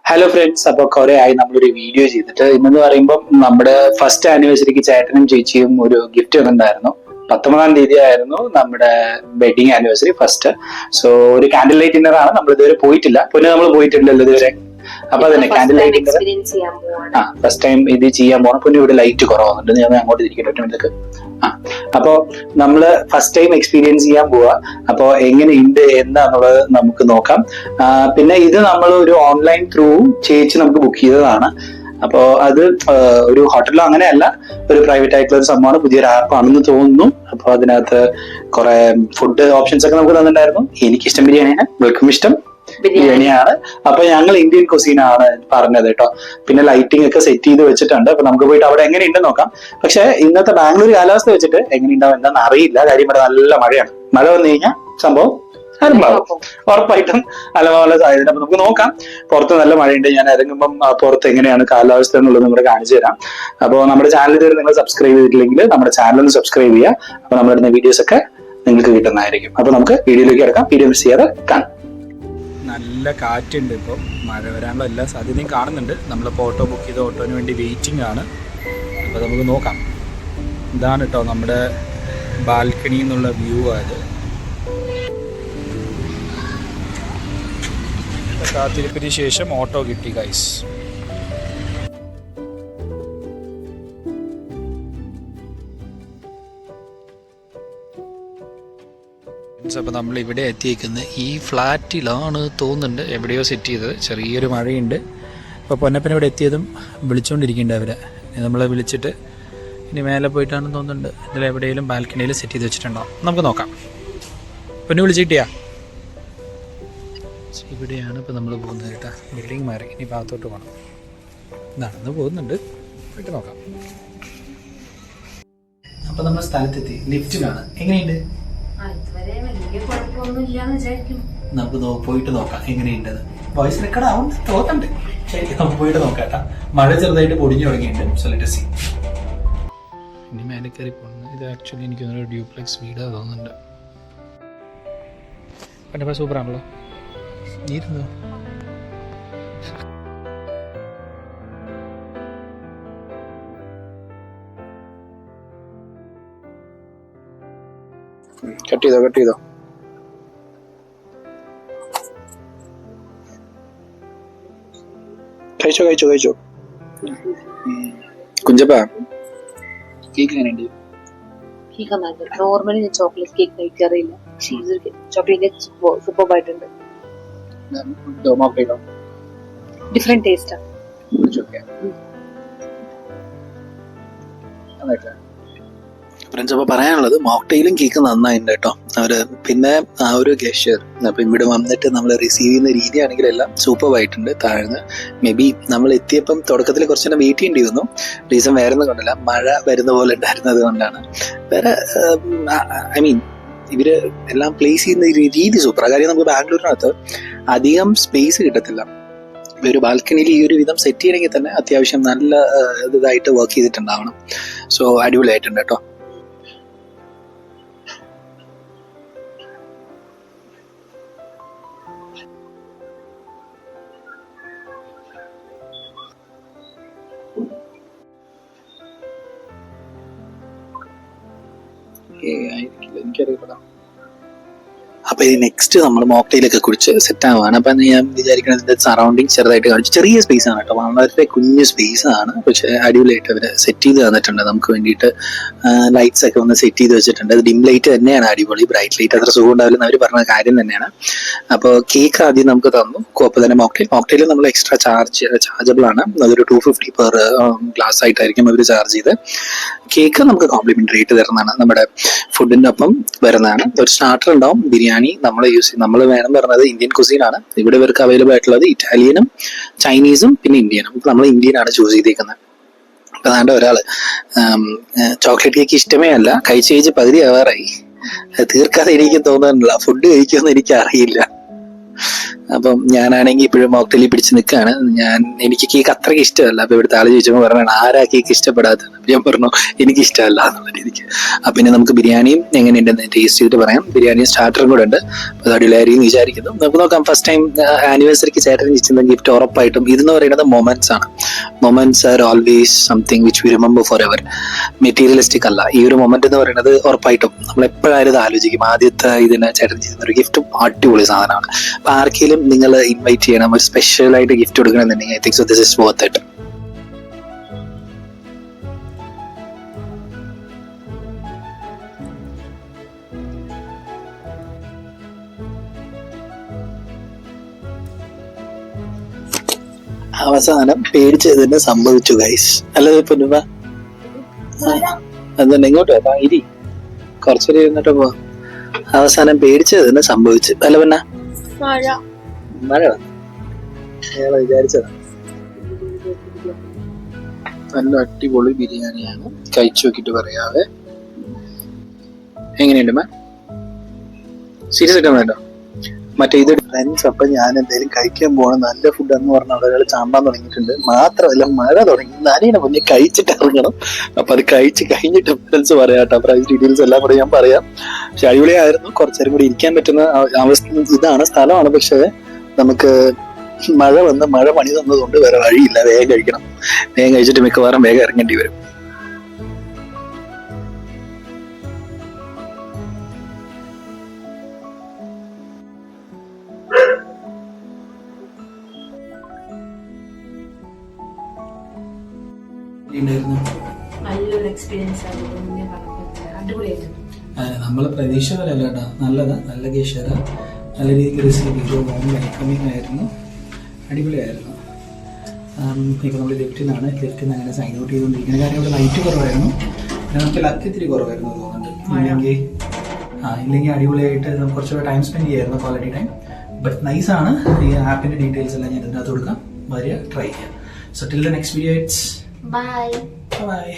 Hello friends, അപ്പൊ കുറെ ആയി നമ്മളൊരു വീഡിയോ ചെയ്തിട്ട്. ഇന്നെന്ന് പറയുമ്പോൾ നമ്മുടെ ഫസ്റ്റ് ആനിവേഴ്സറിക്ക് ചേട്ടനും ചേച്ചിയും ഒരു ഗിഫ്റ്റ് തന്നിട്ടുണ്ടായിരുന്നു. 19-ാം തീയതി ആയിരുന്നു നമ്മുടെ വെഡിങ് ആനിവേഴ്സറി ഫസ്റ്റ്. സോ ഒരു കാൻഡിൽ ലൈറ്റ് ഡിന്നർ ആണ്. നമ്മൾ ഇതുവരെ പോയിട്ടില്ല, പിന്നെ നമ്മൾ പോയിട്ടുണ്ടല്ലോ ഇതുവരെ. അപ്പൊ അതന്നെ candle light dinner first time ഇത് ചെയ്യാൻ പോകണം. പിന്നെ ഇവിടെ ലൈറ്റ് കുറവാകുന്നുണ്ട്, ഞാൻ അങ്ങോട്ട് ഇരിക്കട്ടെ. അപ്പോ നമ്മള് ഫസ്റ്റ് ടൈം എക്സ്പീരിയൻസ് ചെയ്യാൻ പോവാ. അപ്പോ എങ്ങനെയുണ്ട് എന്താന്നുള്ളത് നമുക്ക് നോക്കാം. പിന്നെ ഇത് നമ്മൾ ഒരു ഓൺലൈൻ ത്രൂ ചേച്ചി നമുക്ക് ബുക്ക് ചെയ്തതാണ്. അപ്പോ അത് ഒരു ഹോട്ടലിലോ അങ്ങനെയല്ല, ഒരു പ്രൈവറ്റ് ആയിട്ടുള്ള ഒരു സംഭവമാണ്. പുതിയൊരു ആപ്പ് ആണെന്ന് തോന്നുന്നു. അപ്പൊ അതിനകത്ത് കുറെ ഫുഡ് ഓപ്ഷൻസ് ഒക്കെ നമുക്ക് തന്നിട്ടുണ്ടായിരുന്നു. എനിക്കിഷ്ടം ബിരിയാണിയാണ്, വെൽക്കം ഇഷ്ടം ബിരിയാണിയാണ്. അപ്പൊ ഞങ്ങൾ ഇന്ത്യൻ കുസീനാണ് പറഞ്ഞത് കേട്ടോ. പിന്നെ ലൈറ്റിംഗ് ഒക്കെ സെറ്റ് ചെയ്ത് വെച്ചിട്ടുണ്ട്. അപ്പൊ നമുക്ക് പോയിട്ട് അവിടെ എങ്ങനെയുണ്ടെന്ന് നോക്കാം. പക്ഷെ ഇന്നത്തെ ബാംഗ്ലൂർ കാലാവസ്ഥ വെച്ചിട്ട് എങ്ങനെയുണ്ടാവും എന്താണെന്ന് അറിയില്ല. കാര്യം ഇവിടെ നല്ല മഴയാണ്. മഴ വന്നു കഴിഞ്ഞാൽ സംഭവം ഉറപ്പായിട്ടും അലവാനുള്ള സാധ്യത. അപ്പൊ നമുക്ക് നോക്കാം. പുറത്ത് നല്ല മഴയുണ്ട്. ഞാൻ ഇറങ്ങുമ്പം പുറത്ത് എങ്ങനെയാണ് കാലാവസ്ഥ എന്നുള്ളത് നമ്മുടെ കാണിച്ചു തരാം. അപ്പോൾ നമ്മുടെ ചാനൽ ഇതുവരെ നിങ്ങൾ സബ്സ്ക്രൈബ് ചെയ്തിട്ടില്ലെങ്കിൽ നമ്മുടെ ചാനൽ ഒന്ന് സബ്സ്ക്രൈബ് ചെയ്യുക. അപ്പൊ നമ്മളിടുന്ന വീഡിയോസ് ഒക്കെ നിങ്ങൾക്ക് കിട്ടുന്നതായിരിക്കും. അപ്പൊ നമുക്ക് വീഡിയോയിലേക്ക് കിടക്കാം. വീഡിയോ മിസ് ചെയ്യാതെ കാണാം. നല്ല കാറ്റുണ്ട്. ഇപ്പോൾ മഴ വരാനുള്ള എല്ലാ സാധ്യതയും കാണുന്നുണ്ട്. നമ്മളിപ്പോൾ ഓട്ടോ ബുക്ക് ചെയ്ത ഓട്ടോന് വേണ്ടി വെയിറ്റിംഗ് ആണ്. അപ്പോൾ നമുക്ക് നോക്കാം. ഇതാണ് കേട്ടോ നമ്മുടെ ബാൽക്കണി എന്നുള്ള വ്യൂ ആയത്. കാത്തിരിപ്പിന് ശേഷം ഓട്ടോ കിട്ടി ഗൈസ്. അപ്പോൾ നമ്മൾ ഇവിടെ എത്തിയേക്കുന്നത് ഈ ഫ്ലാറ്റിലാണ് തോന്നുന്നുണ്ട്. എവിടെയോ സെറ്റ് ചെയ്തത്. ചെറിയൊരു മഴയുണ്ട്. അപ്പോൾ പൊന്നപ്പന ഇവിടെ എത്തിയതും വിളിച്ചുകൊണ്ടിരിക്കുന്നുണ്ട് അവരെ. നമ്മളെ വിളിച്ചിട്ട് ഇനി മേലെ പോയിട്ടാണെന്ന് തോന്നുന്നുണ്ട്. ഇതിൽ എവിടെയെങ്കിലും ബാൽക്കണിയിൽ സെറ്റ് ചെയ്ത് വെച്ചിട്ടുണ്ടോ നമുക്ക് നോക്കാം. പൊന്നെ വിളിച്ചിട്ടിയാ? ഇവിടെയാണ് ഇപ്പോൾ നമ്മൾ പോകുന്നത് കേട്ടോ. ബിൽഡിംഗ് മാറി ഇനി ഭാഗത്തോട്ട് പോകണം. നടന്ന് പോകുന്നുണ്ട്, പോയിട്ട് നോക്കാം. അപ്പോൾ നമ്മൾ സ്ഥലത്തെത്തി, ലിഫ്റ്റിലാണ്. എങ്ങനെയുണ്ട്? നമുക്ക് പോയിട്ട് നോക്കാം എങ്ങനെയുണ്ടെന്ന്. വോയിസ് റെക്കോർഡ് ആവും തോന്നുന്നുണ്ട്. ശരി, നമുക്ക് പോയിട്ട് നോക്കാം. മഴ ചെറുതായിട്ട് പൊടിഞ്ഞു തുടങ്ങിയിട്ടുണ്ട്. So let us see. ഇനി മേലെ കയറി പോകുന്നത്. ഇത് ആക്ച്വലി എനിക്കൊരു ഡ്യൂപ്ലെക്സ് വീടാ തോന്നുന്നുണ്ട്. പണ്ടപ്പോൾ സൂപ്പറാണല്ലോ. ഇരുന്നോ? കട്ട് ചെയ്തോ കഴിച്ചോ. കുഞ്ചപ്പാ, കേക്ക് എങ്ങനെയുണ്ട്? നോർമലി ഞാൻ ചോക്ലേറ്റ് കേക്ക് കഴിക്കാറില്ല. ചോക്ലേറ്റ് കേക്ക് സൂപ്പറായിട്ടുണ്ട്. ഡിഫറെന്റ് ടേസ്റ്റാ. ഫ്രണ്ട്സ്, അപ്പോൾ പറയാനുള്ളത് മോക്ടെയിലും കേക്ക് നന്നായിട്ടുണ്ട് കേട്ടോ. അവര് പിന്നെ ആ ഒരു ഗെസ്റ്റർ, അപ്പൊ ഇവിടെ വന്നിട്ട് നമ്മൾ റിസീവ് ചെയ്യുന്ന രീതിയാണെങ്കിലും എല്ലാം സൂപ്പറായിട്ടുണ്ട്. താഴ്ന്ന് മേ ബി നമ്മൾ എത്തിയപ്പം തുടക്കത്തിൽ കുറച്ച് നേരം വെയിറ്റ് ചെയ്യേണ്ടി വന്നു. റീസൺ വേറെ ഒന്നും കൊണ്ടല്ല, മഴ വരുന്ന പോലെ ഉണ്ടായിരുന്നത് കൊണ്ടാണ്. വേറെ ഐ മീൻ ഇവര് എല്ലാം പ്ലേസ് ചെയ്യുന്ന രീതി സൂപ്പറാണ്. കാര്യം നമുക്ക് ബാംഗ്ലൂരിനകത്ത് അധികം സ്പേസ് കിട്ടത്തില്ല. ഒരു ബാൽക്കണിയിൽ ഈ ഒരു വിധം സെറ്റ് ചെയ്യണമെങ്കിൽ തന്നെ അത്യാവശ്യം നല്ല ഇതായിട്ട് വർക്ക് ചെയ്തിട്ടുണ്ടാവണം. സോ അടിപൊളിയായിട്ടുണ്ട് കേട്ടോ. എനിക്കറിയില്ല. അപ്പൊ ഇത് നെക്സ്റ്റ് നമ്മൾ മോക്ടെയിലൊക്കെ കുടിച്ച് സെറ്റ് ആവുകയാണ്. അപ്പൊ ഞാൻ വിചാരിക്കുന്നത് ഇതിന്റെ സറൗണ്ടിങ് ചെറുതായിട്ട് കാണിച്ചു. ചെറിയ സ്പേസ് ആണ് കേട്ടോ, വളരെ കുഞ്ഞു സ്പേസ് ആണ്. പക്ഷെ അടിപൊളിയായിട്ട് അവര് സെറ്റ് ചെയ്ത് തന്നിട്ടുണ്ട്. നമുക്ക് വേണ്ടിയിട്ട് ലൈറ്റ്സ് ഒക്കെ ഒന്ന് സെറ്റ് ചെയ്ത് വെച്ചിട്ടുണ്ട്. അത് ഡിം ലൈറ്റ് തന്നെയാണ് അടിപൊളി. ബ്രൈറ്റ് ലൈറ്റ് അത്ര സുഖം ഉണ്ടാവില്ലെന്ന് അവർ പറഞ്ഞ കാര്യം തന്നെയാണ്. അപ്പോൾ കേക്ക് ആദ്യം നമുക്ക് തന്നു. ഒപ്പം തന്നെ മോക്ടെയിൽ നമ്മൾ എക്സ്ട്രാ ചാർജബിൾ ആണ്. അതൊരു 250 പെർ ഗ്ലാസ് ആയിട്ടായിരിക്കും അവർ ചാർജ് ചെയ്ത്. കേക്ക് നമുക്ക് കോംപ്ലിമെന്ററി ആയിട്ട് തരുന്നതാണ്. നമ്മുടെ ഫുഡിന്റെ ഒപ്പം വരുന്നതാണ്. ഒരു സ്റ്റാർട്ടർ ഉണ്ടാവും, ബിരിയാണി നമ്മൾ വേണം പറഞ്ഞത് ഇന്ത്യൻ കുസീനാണ്. ഇവിടെ ഇവർക്ക് അവൈലബിൾ ആയിട്ടുള്ളത് ഇറ്റാലിയനും ചൈനീസും പിന്നെ ഇന്ത്യനും. നമ്മൾ ഇന്ത്യനാണ് ചൂസ് ചെയ്തേക്കുന്നത്. അപ്പൊ അതാണ്ട് ഒരാള് ചോക്ലേറ്റ് കേക്ക് ഇഷ്ടമേ അല്ല, കഴിച്ച് പകുതി ആവാറായി. തീർക്കാതെ എനിക്ക് തോന്നുന്നില്ല. ഫുഡ് കഴിക്കുമെന്ന് എനിക്ക് അറിയില്ല. അപ്പം ഞാനാണെങ്കിൽ ഇപ്പോഴും മോക്ടെയിൽ പിടിച്ച് നിൽക്കുകയാണ്. എനിക്ക് കേക്ക് അത്രയ്ക്ക് ഇഷ്ടമല്ല. അപ്പൊ ഇവിടുത്തെ ആള് ചോദിച്ചപ്പോൾ പറഞ്ഞാണ് ആരാ കേക്ക് ഇഷ്ടപ്പെടാത്തത്. ഞാൻ പറഞ്ഞു എനിക്ക് ഇഷ്ടമല്ല എന്നുള്ള രീതിക്ക്. അപ്പൊ പിന്നെ നമുക്ക് ബിരിയാണിയും എങ്ങനെയുണ്ടെന്ന് ടേസ്റ്റ് ചെയ്തിട്ട് പറയാം. ബിരിയാണിയും സ്റ്റാർട്ടറും കൂടെ ഉണ്ട്. അപ്പൊ അത് അടിപൊളിയായിരിക്കും വിചാരിക്കുന്നു. നമുക്ക് നോക്കാം. ഫസ്റ്റ് ടൈം ആനിവേഴ്സറിക്ക് ചേട്ടൻ ഇച്ചിരുന്ന ഗിഫ്റ്റ് ഉറപ്പായിട്ടും ഇതെന്ന് പറയുന്നത് മൊമെന്റ്സ് ആണ്. Moments are always something which we remember for ever. Materialistic അല്ല. ഈ ഒരു മൊമെന്റ് എന്ന് പറയുന്നത് ഉറപ്പായിട്ടും നമ്മൾ എപ്പോഴായാലും ഇത് ആലോചിക്കും. ആദ്യത്തെ ഇതിന് ചേട്ടൻ ചെയ്യുന്ന ഒരു ഗിഫ്റ്റും അടിപൊളി സാധനമാണ്. അപ്പൊ ആർക്കെങ്കിലും നിങ്ങൾ ഇൻവൈറ്റ് ചെയ്യണം, ഒരു സ്പെഷ്യൽ ആയിട്ട് ഗിഫ്റ്റ് കൊടുക്കണമെന്നുണ്ടെങ്കിൽ I think so this is worth it. അവസാനം പേടിച്ചത് തന്നെ സംഭവിച്ചു ഗൈസ്. അല്ലത് പൊന്നുവ അതുകൊണ്ട് ഇങ്ങോട്ട് വാ ഇരി, കുറച്ചൊരു ഇരുന്നിട്ട് പോവാ. അവസാനം പേടിച്ചത് തന്നെ സംഭവിച്ചു. അല്ല പിന്നെ മഴ വന്നു. അയാളെ വിചാരിച്ചതാ. നല്ല അടിപൊളി ബിരിയാണിയാണ്. കഴിച്ചു നോക്കിട്ട് പറയാവേ എങ്ങനെയുണ്ട് മാം. സീരിയസ് ആയിട്ട് വേണ്ടോ മറ്റേ ഇത് ഫ്രണ്ട്സ്. അപ്പൊ ഞാൻ എന്തായാലും കഴിക്കാൻ പോകണം. നല്ല ഫുഡ് എന്ന് പറഞ്ഞ ആളുകൾ ചാമ്പാൻ തുടങ്ങിയിട്ടുണ്ട്. മാത്രമല്ല മഴ തുടങ്ങി. നനയുടെ മുന്നേ കഴിച്ചിട്ട് ഇറങ്ങണം. അപ്പൊ അത് കഴിച്ച് കഴിഞ്ഞിട്ട് ഫ്രണ്ട്സ് പറയാട്ടോ. പ്രൈസ് ഡീറ്റെയിൽസ് എല്ലാം കൂടെ ഞാൻ പറയാം. പക്ഷെ അടിപൊളിയായിരുന്നു. കുറച്ചേരം കൂടി ഇരിക്കാൻ പറ്റുന്ന അവസ്ഥ ഇതാണ്, സ്ഥലമാണ്. പക്ഷെ നമുക്ക് മഴ വന്ന് മഴ പണി തന്നതുകൊണ്ട് വേറെ വഴിയില്ല. വേഗം കഴിക്കണം. വേഗം കഴിച്ചിട്ട് മിക്കവാറും വേഗം ഇറങ്ങേണ്ടി വരും. നല്ലൊരു എക്സ്പീരിയൻസ് ആയിരുന്നു. അടിപൊളിയായിരുന്നു. നമ്മള് പ്രതീക്ഷ പോലെ അല്ല കേട്ടോ. നല്ലതാ, നല്ല ഗേഷര, നല്ല രീതിക്ക് റിസീവ് ചെയ്തു. ഹോം വെൽക്കമിങ് ആയിരുന്നു, അടിപൊളിയായിരുന്നു. ഇപ്പൊ നമ്മൾ ലിഫ്റ്റിനാണ് അങ്ങനെ സൈൻ ഔട്ട് ചെയ്തുകൊണ്ടിരിക്കുന്ന കാര്യം. ഇവിടെ ലൈറ്റ് കുറവായിരുന്നു, നമുക്ക് ലക്ക് ഇത്തിരി കുറവായിരുന്നു തോന്നുന്നുണ്ട്. ഇല്ലെങ്കിൽ അടിപൊളിയായിട്ട് നമുക്ക് കുറച്ചുകൂടെ ടൈം സ്പെൻഡ് ചെയ്യായിരുന്നു, ക്വാളിറ്റി ടൈം. ബട്ട് നൈസ് ആണ്. ഈ ആപ്പിന്റെ ഡീറ്റെയിൽസ് എല്ലാം ഞാൻ ഇതിനകത്ത് കൊടുക്കാം. വരിക, ട്രൈ ചെയ്യാം. So till the next video, it's bye. By.